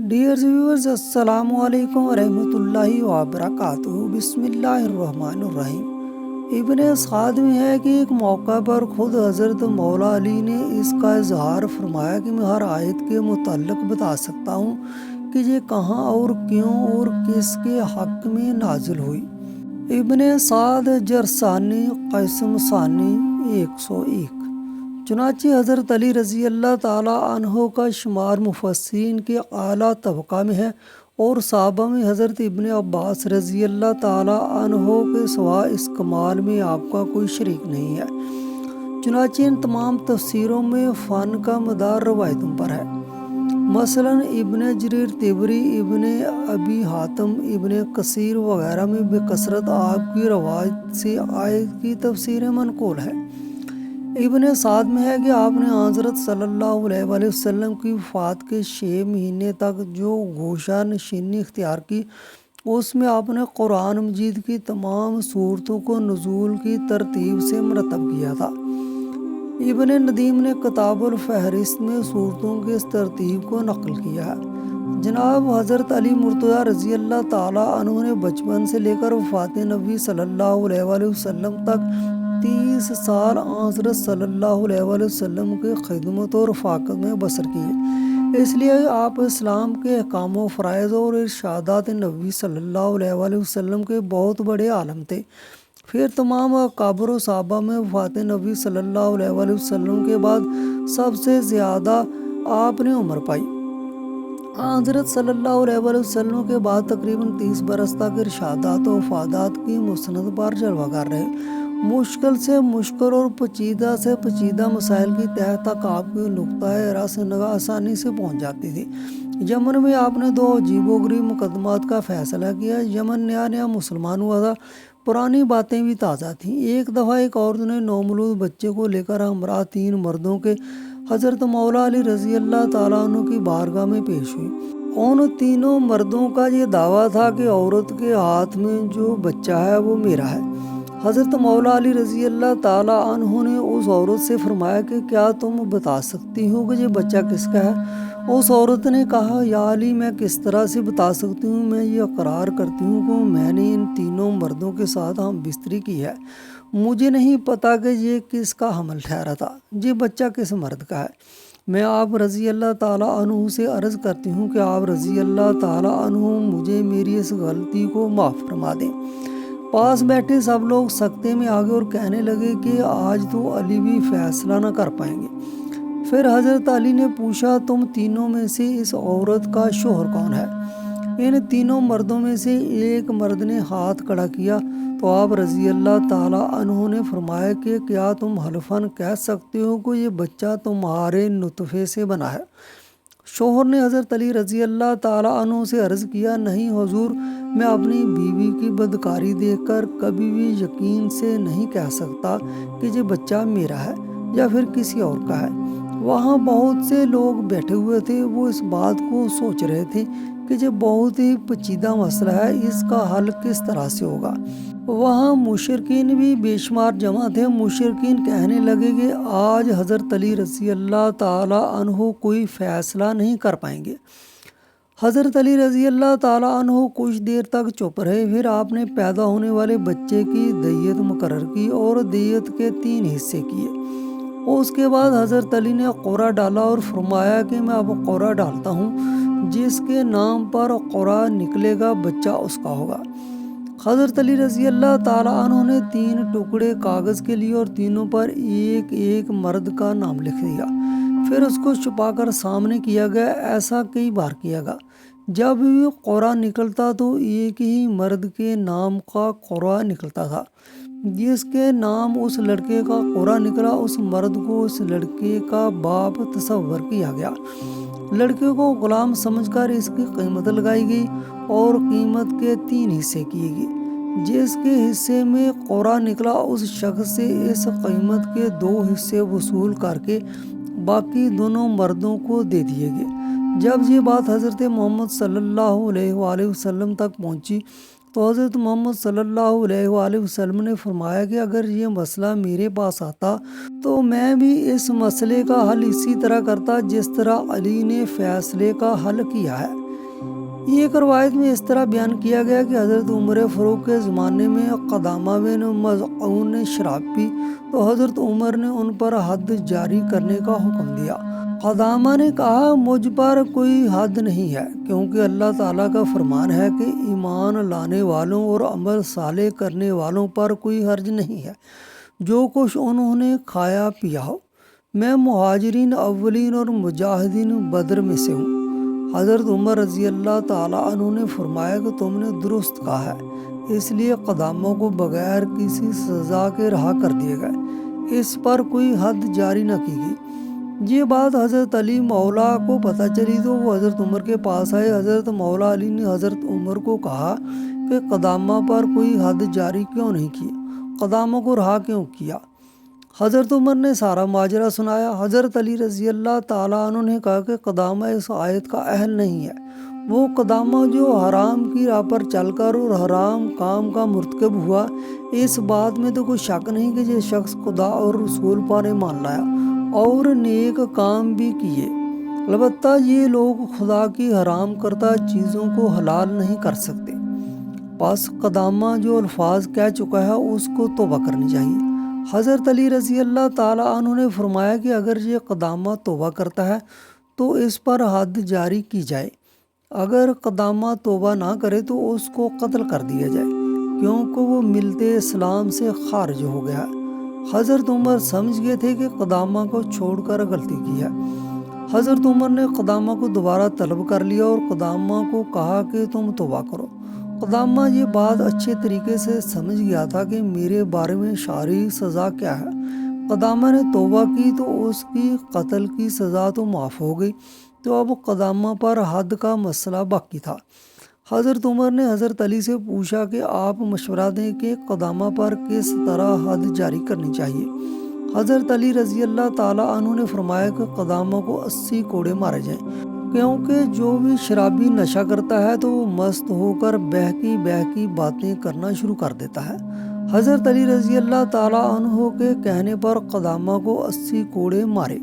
Dear viewers, السلام علیکم ورحمۃ اللہ وبرکاتہ۔ بسم اللہ الرحمن الرحیم۔ ابن اسحاق میں ہے کہ ایک موقع پر خود حضرت مولا علی نے اس کا اظہار فرمایا کہ میں ہر آیت کے متعلق بتا سکتا ہوں کہ یہ کہاں اور کیوں اور کس کے حق میں نازل ہوئی۔ ابن اسحاق جرثانی قسم ثانی 101۔ چنانچہ حضرت علی رضی اللہ تعالیٰ عنہ کا شمار مفسرین کے اعلیٰ طبقہ میں ہے، اور صحابہ میں حضرت ابن عباس رضی اللہ تعالیٰ عنہ کے سوا اس کمال میں آپ کا کوئی شریک نہیں ہے۔ چنانچہ ان تمام تفسیروں میں فن کا مدار روایتوں پر ہے۔ مثلاً ابن جریر طبری، ابن ابی حاتم، ابن کثیر وغیرہ میں بکثرت آپ کی روایت سے آیت کی تفسیریں منقول ہے۔ ابن اسحاق میں ہے کہ آپ نے حضرت صلی اللہ علیہ وآلہ وسلم کی وفات کے 6 مہینے تک جو گوشہ نشینی اختیار کی، اس میں آپ نے قرآن مجید کی تمام صورتوں کو نزول کی ترتیب سے مرتب کیا تھا۔ ابن ندیم نے کتاب الفہرست میں صورتوں کی اس ترتیب کو نقل کیا ہے۔ جناب حضرت علی مرتضیٰ رضی اللہ تعالیٰ عنہ نے بچپن سے لے کر وفات نبی صلی اللہ علیہ وآلہ وسلم تک 30 سال حضرت صلی اللہ علیہ وآلہ وسلم کی خدمت اور رفاقت میں بسر کیے۔ اس لیے آپ اسلام کے احکام و فرائض اور ارشادات نبی صلی اللہ علیہ وآلہ وسلم کے بہت بڑے عالم تھے۔ پھر تمام اکابر و صحابہ میں وفات نبی صلی اللہ علیہ وآلہ وسلم کے بعد سب سے زیادہ آپ نے عمر پائی۔ حضرت صلی اللہ علیہ وآلہ وسلم کے بعد تقریباً 30 برس تک ارشادات و افادات کی مسند پر جلوہ گر رہے۔ مشکل سے مشکل اور پیچیدہ سے پیچیدہ مسائل کی تہہ تک آپ کی نقطۂ راس نگاہ آسانی سے پہنچ جاتی تھی۔ یمن میں آپ نے 2 عجیب و غریب مقدمات کا فیصلہ کیا۔ یمن نیا نیا مسلمان ہوا تھا، پرانی باتیں بھی تازہ تھیں۔ ایک دفعہ ایک عورت نے نومولود بچے کو لے کر ہمراہ 3 مردوں کے حضرت مولا علی رضی اللہ تعالیٰ عنہ کی بارگاہ میں پیش ہوئی۔ ان تینوں مردوں کا یہ دعویٰ تھا کہ عورت کے ہاتھ میں جو بچہ ہے وہ میرا ہے۔ حضرت مولا علی رضی اللہ تعالیٰ عنہ نے اس عورت سے فرمایا کہ کیا تم بتا سکتی ہو کہ یہ بچہ کس کا ہے؟ اس عورت نے کہا، یا علی، میں کس طرح سے بتا سکتی ہوں؟ میں یہ اقرار کرتی ہوں کہ میں نے ان تینوں مردوں کے ساتھ ہم بستری کی ہے۔ مجھے نہیں پتا کہ یہ کس کا حمل ٹھہرا تھا، یہ بچہ کس مرد کا ہے۔ میں آپ رضی اللہ تعالیٰ عنہ سے عرض کرتی ہوں کہ آپ رضی اللہ تعالیٰ عنہ مجھے میری اس غلطی کو معاف فرما دیں۔ پاس بیٹھے سب لوگ سکتے میں آ گئے اور کہنے لگے کہ آج تو علی بھی فیصلہ نہ کر پائیں گے۔ پھر حضرت علی نے پوچھا، تم تینوں میں سے اس عورت کا شوہر کون ہے؟ ان تینوں مردوں میں سے ایک مرد نے ہاتھ کھڑا کیا تو آپ رضی اللہ تعالیٰ عنہ نے فرمایا کہ کیا تم حلفاً کہہ سکتے ہو کہ یہ بچہ تمہارے نطفے سے بنا ہے؟ شوہر نے حضرت علی رضی اللہ تعالیٰ عنہ سے عرض کیا، نہیں حضور، میں اپنی بیوی کی بدکاری دیکھ کر کبھی بھی یقین سے نہیں کہہ سکتا کہ یہ بچہ میرا ہے یا پھر کسی اور کا ہے۔ وہاں بہت سے لوگ بیٹھے ہوئے تھے، وہ اس بات کو سوچ رہے تھے کہ یہ بہت ہی پیچیدہ مسئلہ ہے، اس کا حل کس طرح سے ہوگا۔ وہاں مشرکین بھی بے شمار جمع تھے۔ مشرکین کہنے لگے کہ آج حضرت علی رضی اللہ تعالیٰ عنہ کوئی فیصلہ نہیں کر پائیں گے۔ حضرت علی رضی اللہ تعالیٰ عنہ کچھ دیر تک چپ رہے، پھر آپ نے پیدا ہونے والے بچے کی دیت مقرر کی اور دیت کے 3 حصے کیے۔ اس کے بعد حضرت علی نے قرعہ ڈالا اور فرمایا کہ میں اب قرعہ ڈالتا ہوں، جس کے نام پر قرعہ نکلے گا بچہ اس کا ہوگا۔ حضرت علی رضی اللہ تعالیٰ عنہ نے 3 ٹکڑے کاغذ کے لیے اور تینوں پر ایک ایک مرد کا نام لکھ دیا۔ پھر اس کو چھپا کر سامنے کیا گیا۔ ایسا کئی بار کیا گیا۔ جب بھی قرعہ نکلتا تو ایک ہی مرد کے نام کا قرعہ نکلتا تھا۔ جس کے نام اس لڑکے کا قرعہ نکلا، اس مرد کو اس لڑکے کا باپ تصور کیا گیا۔ لڑکے کو غلام سمجھ کر اس کی قیمت لگائی گئی اور قیمت کے 3 حصے کیے گئے۔ جس کے حصے میں قرعہ نکلا، اس شخص سے اس قیمت کے 2 حصے وصول کر کے باقی دونوں مردوں کو دے دیے گئے۔ جب یہ بات حضرت محمد صلی اللہ علیہ وآلہ وسلم تک پہنچی تو حضرت محمد صلی اللہ علیہ وآلہ وسلم نے فرمایا کہ اگر یہ مسئلہ میرے پاس آتا تو میں بھی اس مسئلے کا حل اسی طرح کرتا جس طرح علی نے فیصلے کا حل کیا ہے۔ یہ ایک روایت میں اس طرح بیان کیا گیا کہ حضرت عمر فاروق کے زمانے میں قدامہ بن مظعون نے شراب پی تو حضرت عمر نے ان پر حد جاری کرنے کا حکم دیا۔ قدامہ نے کہا مجھ پر کوئی حد نہیں ہے، کیونکہ اللہ تعالیٰ کا فرمان ہے کہ ایمان لانے والوں اور عمل صالح کرنے والوں پر کوئی حرج نہیں ہے جو کچھ انہوں نے کھایا پیا ہو۔ میں مہاجرین اولین اور مجاہدین بدر میں سے ہوں۔ حضرت عمر رضی اللہ تعالیٰ عنہ نے فرمایا کہ تم نے درست کہا ہے، اس لیے قداموں کو بغیر کسی سزا کے رہا کر دیے گئے، اس پر کوئی حد جاری نہ کی گئی۔ یہ بات حضرت علی مولا کو پتہ چلی تو وہ حضرت عمر کے پاس آئے۔ حضرت مولا علی نے حضرت عمر کو کہا کہ قدامہ پر کوئی حد جاری کیوں نہیں کی، قداموں کو رہا کیوں کیا؟ حضرت عمر نے سارا ماجرا سنایا۔ حضرت علی رضی اللہ تعالیٰ عنہ نے کہا کہ قدامہ اس آیت کا اہل نہیں ہے۔ وہ قدامہ جو حرام کی راہ پر چل کر اور حرام کام کا مرتکب ہوا، اس بات میں تو کوئی شک نہیں کہ یہ شخص خدا اور رسول پر ایمان لایا اور نیک کام بھی کیے، البتہ یہ لوگ خدا کی حرام کردہ چیزوں کو حلال نہیں کر سکتے۔ بس قدامہ جو الفاظ کہہ چکا ہے اس کو توبہ کرنی چاہیے۔ حضرت علی رضی اللہ تعالیٰ عنہ نے فرمایا کہ اگر یہ قدامہ توبہ کرتا ہے تو اس پر حد جاری کی جائے، اگر قدامہ توبہ نہ کرے تو اس کو قتل کر دیا جائے، کیونکہ وہ ملت اسلام سے خارج ہو گیا۔ حضرت عمر سمجھ گئے تھے کہ قدامہ کو چھوڑ کر غلطی کی ہے۔ حضرت عمر نے قدامہ کو دوبارہ طلب کر لیا اور قدامہ کو کہا کہ تم توبہ کرو۔ قدامہ یہ بات اچھے طریقے سے سمجھ گیا تھا کہ میرے بارے میں شرعی سزا کیا ہے۔ قدامہ نے توبہ کی تو اس کی قتل کی سزا تو معاف ہو گئی، تو اب قدامہ پر حد کا مسئلہ باقی تھا۔ حضرت عمر نے حضرت علی سے پوچھا کہ آپ مشورہ دیں کہ قدامہ پر کس طرح حد جاری کرنی چاہیے۔ حضرت علی رضی اللہ تعالیٰ عنہ نے فرمایا کہ قدامہ کو 80 کوڑے مارے جائیں، کیونکہ جو بھی شرابی نشہ کرتا ہے تو وہ مست ہو کر بہکی باتیں کرنا شروع کر دیتا ہے۔ حضرت علی رضی اللہ تعالیٰ عنہ کے کہنے پر قدامہ کو 80 کوڑے مارے۔